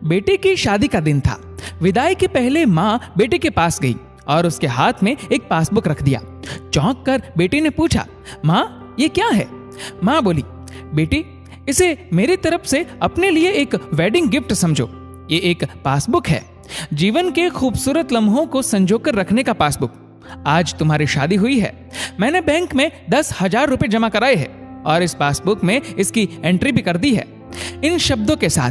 बेटे की शादी का दिन था। विदाई के पहले माँ बेटे के पास गई और उसके हाथ में एक पासबुक रख दिया। चौंक कर बेटे ने पूछा, माँ ये क्या है? माँ बोली, बेटी इसे मेरी तरफ से अपने लिए एक वेडिंग गिफ्ट समझो। ये एक पासबुक है, जीवन के खूबसूरत लम्हों को संजोकर रखने का पासबुक। आज तुम्हारी शादी हुई है, मैंने बैंक में 10,000 रुपए जमा कराए हैं और इस पासबुक में इसकी एंट्री भी कर दी है। इन शब्दों के साथ,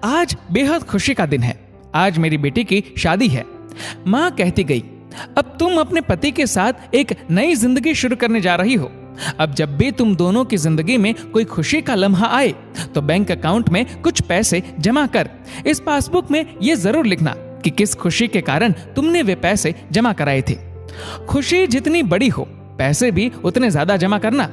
आज बेहद खुशी का दिन है, आज मेरी बेटी की शादी है। माँ कहती गई, अब तुम अपने पति के साथ एक नई जिंदगी शुरू करने जा रही हो। अब जब भी तुम दोनों की जिंदगी में कोई खुशी का लम्हा आए तो बैंक अकाउंट में कुछ पैसे जमा कर इस पासबुक में ये जरूर लिखना कि किस खुशी के कारण तुमने वे पैसे जमा कराए थे। खुशी जितनी बड़ी हो, पैसे भी उतने ज्यादा जमा करना।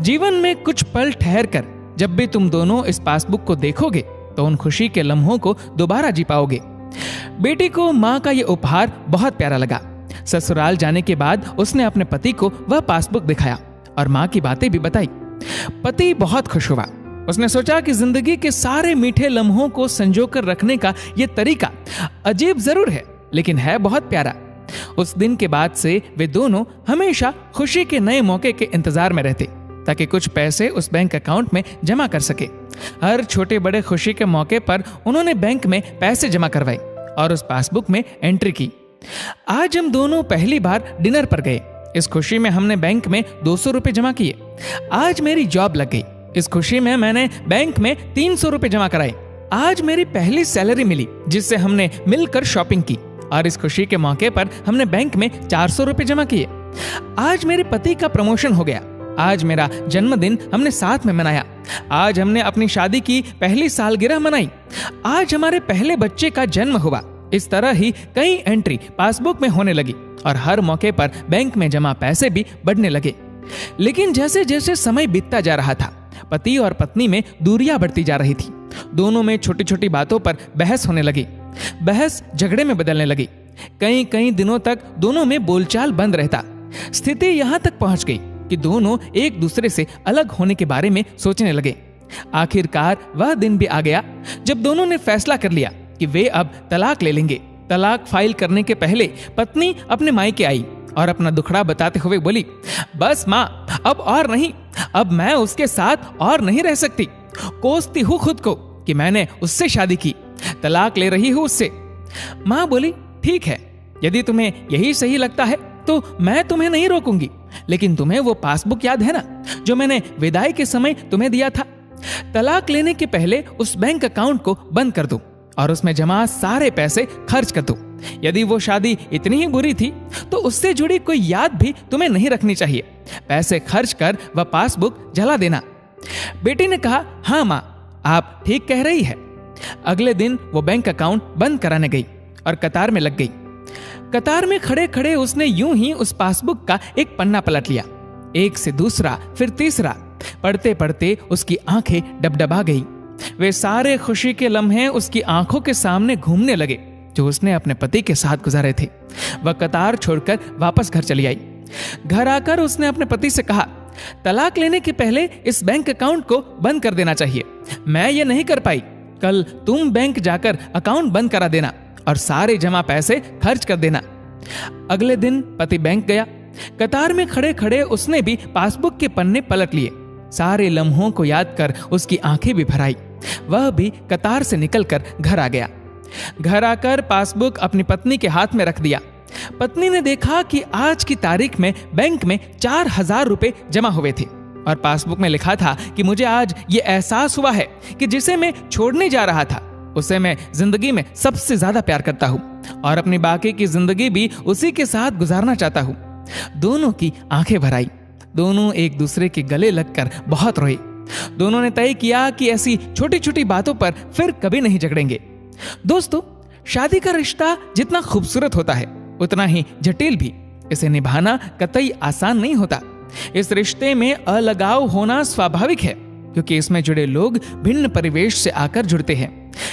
जीवन में कुछ पल ठहर कर जब भी तुम दोनों इस पासबुक को देखोगे तो उन खुशी के लम्हों को दोबारा जी पाओगे। बेटी को माँ का ये उपहार बहुत प्यारा लगा। ससुराल जाने के बाद उसने अपने पति को वह पासबुक दिखाया और माँ की बातें भी बताई। पति बहुत खुश हुआ। उसने सोचा कि जिंदगी के सारे मीठे लम्हों को संजोकर रखने का ये तरीका अजीब जरूर है, लेकिन है बहुत प्यारा। उस दिन के बाद से वे दोनों हमेशा खुशी के नए मौके के इंतजार में रहते ताकि कुछ पैसे उस बैंक अकाउंट में जमा कर सके। हर छोटे बड़े खुशी के मौके पर उन्होंने बैंक में पैसे जमा करवाए और उस पासबुक में एंट्री की। आज हम दोनों पहली बार डिनर पर गए। इस खुशी में हमने बैंक में 200 रुपए जमा किए। आज मेरी जॉब लग गई। इस खुशी में मैंने बैंक में 300 रुपए जमा कराए। आज मेरी पहली सैलरी मिली जिससे हमने मिलकर शॉपिंग की और इस खुशी के मौके पर हमने बैंक में 400 रुपए जमा किए। आज मेरे पति का प्रमोशन हो गया। आज मेरा जन्मदिन हमने साथ में मनाया। आज हमने अपनी शादी की पहली सालगिरह मनाई। आज हमारे पहले बच्चे का जन्म हुआ। इस तरह ही कई एंट्री पासबुक में होने लगी और हर मौके पर बैंक में जमा पैसे भी बढ़ने लगे। लेकिन जैसे जैसे समय बीतता जा रहा था, पति और पत्नी में दूरियां बढ़ती जा रही थी। दोनों में छोटी छोटी बातों पर बहस होने लगी। बहस झगड़े में बदलने लगी। कई कई दिनों तक दोनों में बोलचाल बंद रहता। स्थिति यहाँ तक पहुंच गई कि दोनों एक दूसरे से अलग होने के बारे में सोचने लगे। आखिरकार वह दिन भी आ गया जब दोनों ने फैसला कर लिया कि वे अब तलाक ले लेंगे। तलाक फाइल करने के पहले पत्नी अपने मायके आई और अपना दुखड़ा बताते हुए बोली, बस माँ, अब और नहीं, अब मैं उसके साथ और नहीं रह सकती। कोसती हूँ खुद को कि मैंने उससे शादी की, तलाक ले रही हूँ उससे। माँ बोली, ठीक है, यदि तुम्हें यही सही लगता है तो मैं तुम्हें नहीं रोकूंगी, लेकिन तुम्हें वो पासबुक याद है ना जो मैंने विदाई के समय तुम्हें दिया था? तलाक लेने के पहले उस बैंक अकाउंट को बंद कर दो और उसमें जमा सारे पैसे खर्च कर दो। यदि वो शादी इतनी ही बुरी थी तो उससे जुड़ी कोई याद भी तुम्हें नहीं रखनी चाहिए। पैसे खर्च कर वह पासबुक जला देना। बेटी ने कहा, हाँ माँ, आप ठीक कह रही है। अगले दिन वो बैंक अकाउंट बंद कराने गई और कतार में लग गई। कतार में खड़े खड़े उसने यूं ही उस पासबुक का एक पन्ना पलट लिया, एक से दूसरा, फिर तीसरा। पढ़ते पढ़ते उसकी आंखें डबडबा गई। वे सारे खुशी के लम्हे उसकी आंखों के सामने घूमने लगे जो उसने अपने पति के साथ गुजारे थे। वह कतार छोड़कर वापस घर चली आई। घर आकर उसने अपने पति से कहा, तलाक लेने के पहले इस बैंक अकाउंट को बंद कर देना चाहिए। मैं ये नहीं कर पाई। कल तुम बैंक जाकर अकाउंट बंद करा देना और सारे जमा पैसे खर्च कर देना। अगले दिन पति बैंक गया। कतार में खड़े खड़े उसने भी पासबुक के पन्ने पलट लिए। सारे लम्हों को याद कर उसकी आंखें भी भर आई। वह भी कतार से निकलकर घर आ गया। घर आकर पासबुक अपनी पत्नी के हाथ में रख दिया। पत्नी ने देखा कि आज की तारीख में बैंक में 4,000 रुपए जमा हुए थे और पासबुक में लिखा था कि मुझे आज ये एहसास हुआ है कि जिसे मैं छोड़ने जा रहा था उसे मैं जिंदगी में सबसे ज्यादा प्यार करता हूँ और अपनी बाकी की जिंदगी भी उसी के साथ गुजारना चाहता हूँ। दोनों की आंखें भर आई। दोनों एक दूसरे के गले लगकर बहुत रोए। दोनों ने तय किया कि ऐसी छोटी छोटी बातों पर फिर कभी नहीं झगड़ेंगे। दोस्तों, शादी का रिश्ता जितना खूबसूरत होता है उतना ही जटिल भी। इसे निभाना कतई आसान नहीं होता। इस रिश्ते में अलगाव होना स्वाभाविक है क्योंकि इसमें जुड़े लोग भिन्न परिवेश से आकर जुड़ते हैं।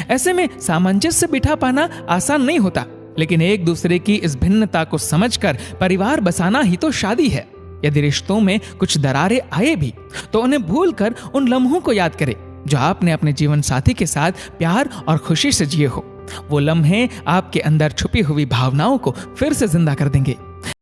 ऐसे में सामंजस्य बिठा पाना आसान नहीं होता, लेकिन एक दूसरे की इस भिन्नता को समझकर परिवार बसाना ही तो शादी है। यदि रिश्तों में कुछ दरारें आए भी तो उन्हें भूलकर उन लम्हों को याद करें जो आपने अपने जीवन साथी के साथ प्यार और खुशी से जिए हो। वो लम्हे आपके अंदर छुपी हुई भावनाओं को फिर से जिंदा कर देंगे।